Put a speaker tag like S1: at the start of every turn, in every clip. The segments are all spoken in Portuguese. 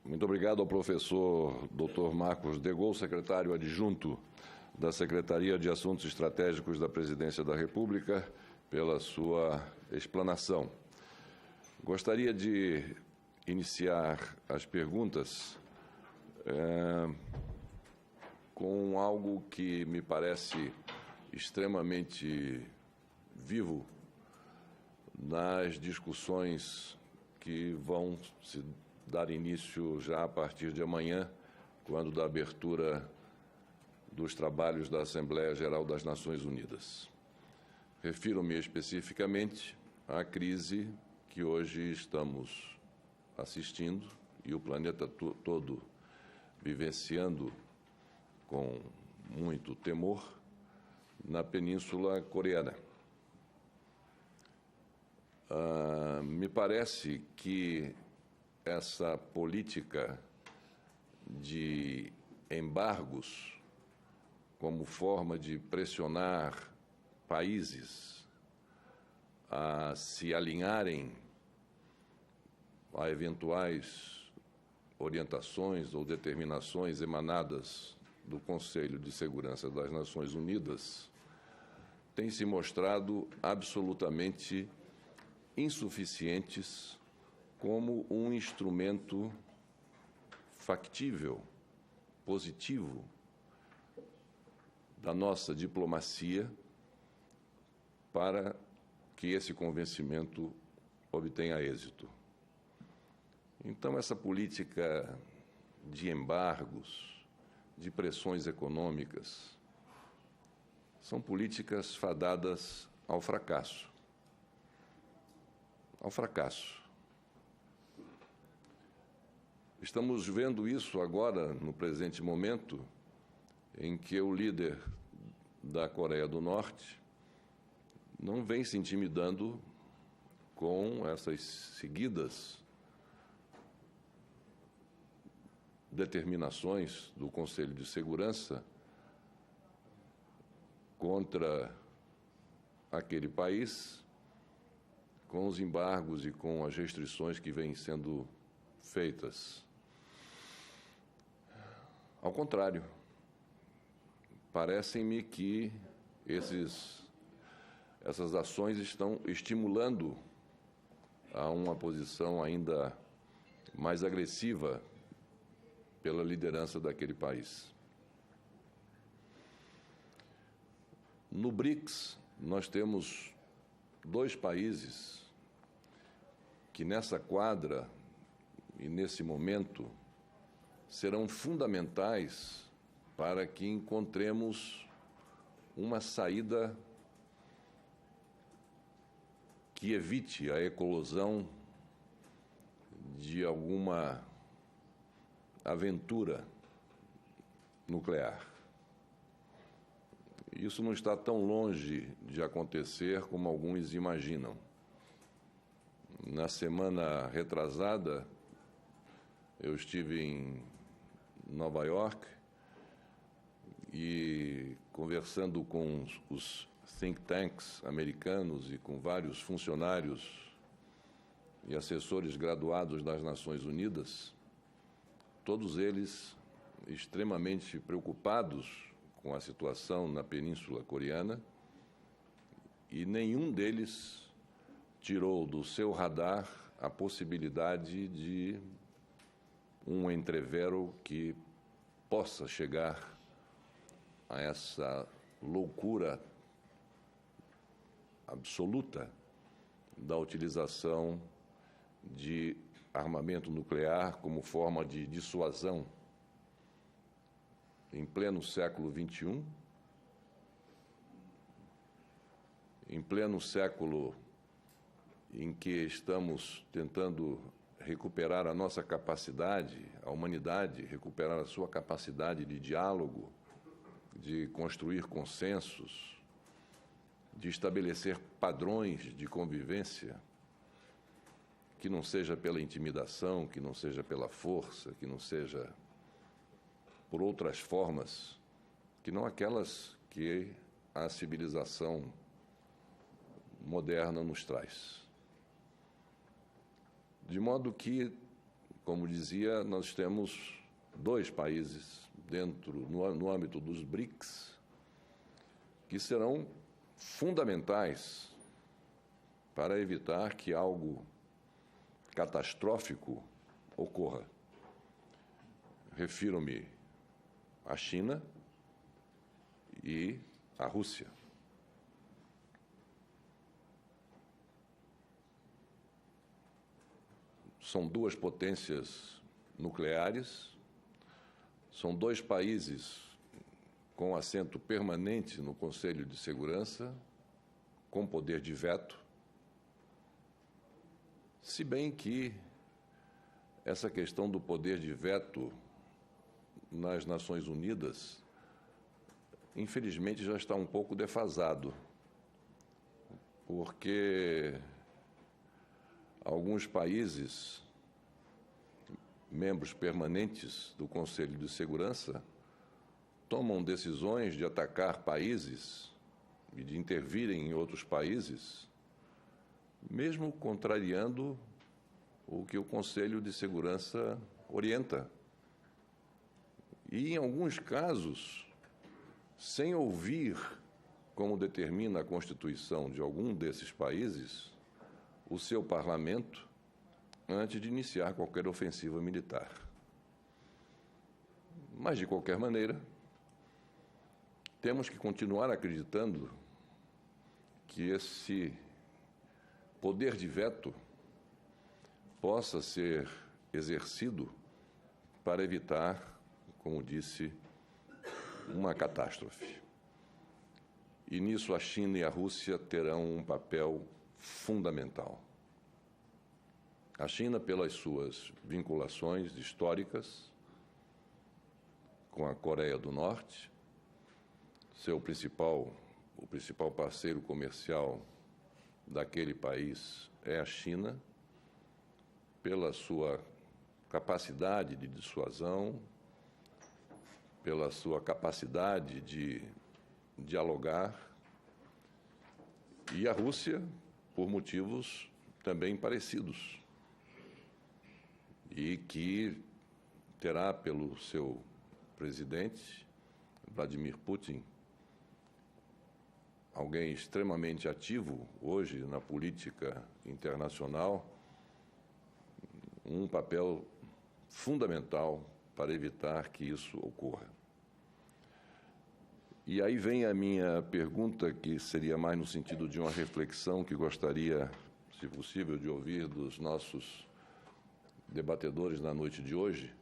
S1: Muito obrigado ao professor Dr. Marcos Degol, secretário adjunto da Secretaria de Assuntos Estratégicos da Presidência da República, pela sua explanação. Gostaria de iniciar as perguntas com algo que me parece extremamente vivo nas discussões que vão se dar início já a partir de amanhã, quando da abertura dos trabalhos da Assembleia Geral das Nações Unidas. Refiro-me especificamente à crise que hoje estamos assistindo e o planeta todo vivenciando com muito temor na Península Coreana. Me parece que essa política de embargos como forma de pressionar países a se alinharem a eventuais orientações ou determinações emanadas do Conselho de Segurança das Nações Unidas tem se mostrado absolutamente insuficientes como um instrumento factível, positivo, da nossa diplomacia para que esse convencimento obtenha êxito. Então, essa política de embargos, de pressões econômicas, são políticas fadadas ao fracasso. Ao fracasso. Estamos vendo isso agora, no presente momento, em que o líder da Coreia do Norte não vem se intimidando com essas seguidas determinações do Conselho de Segurança contra aquele país, com os embargos e com as restrições que vêm sendo feitas. Ao contrário, parecem-me que essas ações estão estimulando a uma posição ainda mais agressiva pela liderança daquele país. No BRICS, nós temos dois países que nessa quadra e nesse momento serão fundamentais para que encontremos uma saída que evite a eclosão de alguma aventura nuclear. Isso não está tão longe de acontecer como alguns imaginam. Na semana retrasada, eu estive em Nova York e conversando com os think tanks americanos e com vários funcionários e assessores graduados das Nações Unidas, todos eles extremamente preocupados com a situação na Península Coreana, e nenhum deles tirou do seu radar a possibilidade de um entrevero que possa chegar a essa loucura absoluta da utilização de armamento nuclear como forma de dissuasão em pleno século XXI, em pleno século em que estamos tentando recuperar a nossa capacidade, a humanidade, recuperar a sua capacidade de diálogo, de construir consensos, de estabelecer padrões de convivência, que não seja pela intimidação, que não seja pela força, que não seja por outras formas, que não aquelas que a civilização moderna nos traz. De modo que, como dizia, nós temos dois países no âmbito dos BRICS que serão fundamentais para evitar que algo catastrófico ocorra. Refiro-me à China e à Rússia. São duas potências nucleares, são dois países com assento permanente no Conselho de Segurança, com poder de veto, se bem que essa questão do poder de veto nas Nações Unidas, infelizmente, já está um pouco defasado, porque alguns países, membros permanentes do Conselho de Segurança, tomam decisões de atacar países e de intervirem em outros países, mesmo contrariando o que o Conselho de Segurança orienta. E, em alguns casos, sem ouvir, como determina a Constituição de algum desses países, o seu parlamento antes de iniciar qualquer ofensiva militar. Mas, de qualquer maneira, temos que continuar acreditando que esse poder de veto possa ser exercido para evitar, como disse, uma catástrofe. E nisso a China e a Rússia terão um papel fundamental. A China, pelas suas vinculações históricas com a Coreia do Norte, o principal parceiro comercial daquele país é a China, pela sua capacidade de dissuasão, pela sua capacidade de dialogar, e a Rússia, por motivos também parecidos, e que terá pelo seu presidente, Vladimir Putin, alguém extremamente ativo hoje na política internacional, um papel fundamental para evitar que isso ocorra. E aí vem a minha pergunta, que seria mais no sentido de uma reflexão que gostaria, se possível, de ouvir dos nossos debatedores na noite de hoje.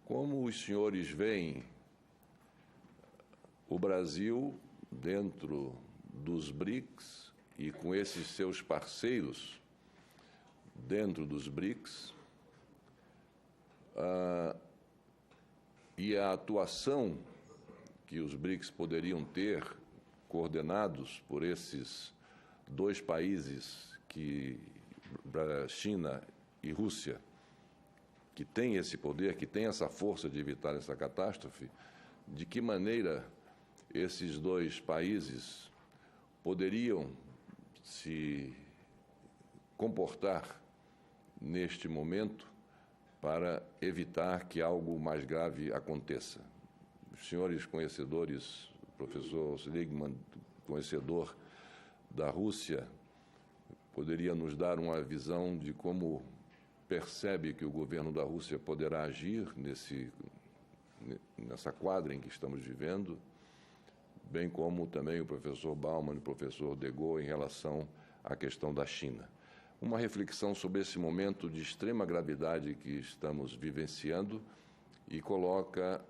S1: Como os senhores veem o Brasil dentro dos BRICS e com esses seus parceiros dentro dos BRICS, e a atuação que os BRICS poderiam ter, coordenados por esses dois países, China e Rússia, que têm esse poder, que têm essa força de evitar essa catástrofe, de que maneira esses dois países poderiam se comportar neste momento para evitar que algo mais grave aconteça. Os senhores conhecedores, o professor Seligman, conhecedor da Rússia, poderia nos dar uma visão de como percebe que o governo da Rússia poderá agir nessa quadra em que estamos vivendo, bem como também o professor Bauman e o professor Degaut em relação à questão da China. Uma reflexão sobre esse momento de extrema gravidade que estamos vivenciando e coloca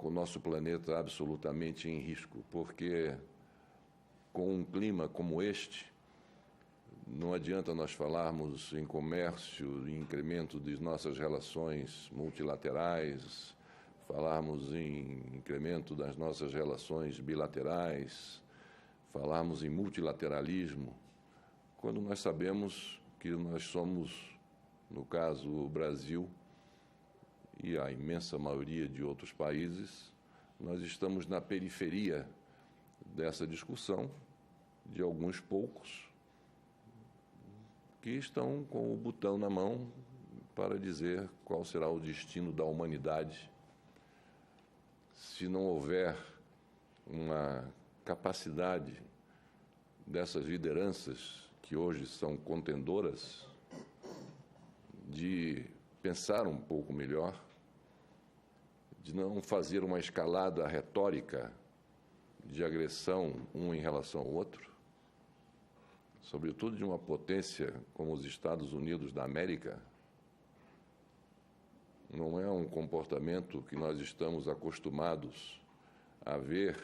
S1: o nosso planeta absolutamente em risco, porque com um clima como este, não adianta nós falarmos em comércio, em incremento de nossas relações multilaterais, falarmos em incremento das nossas relações bilaterais, falarmos em multilateralismo, quando nós sabemos que nós somos, no caso, o Brasil e a imensa maioria de outros países, nós estamos na periferia dessa discussão de alguns poucos que estão com o botão na mão para dizer qual será o destino da humanidade se não houver uma capacidade dessas lideranças que hoje são contendoras de pensar um pouco melhor, de não fazer uma escalada retórica de agressão um em relação ao outro, sobretudo de uma potência como os Estados Unidos da América. Não é um comportamento que nós estamos acostumados a ver,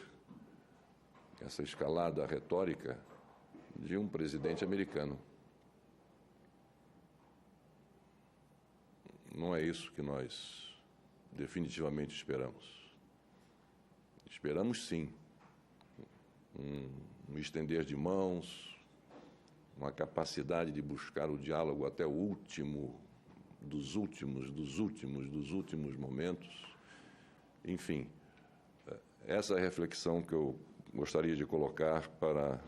S1: essa escalada retórica de um presidente americano. Não é isso que nós definitivamente esperamos. Esperamos, sim, um estender de mãos, uma capacidade de buscar o diálogo até o último dos últimos momentos. Enfim, essa é a reflexão que eu gostaria de colocar para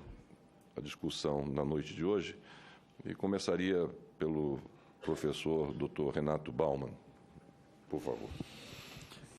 S1: a discussão na noite de hoje, e começaria pelo professor Dr. Renato Baumann, por favor.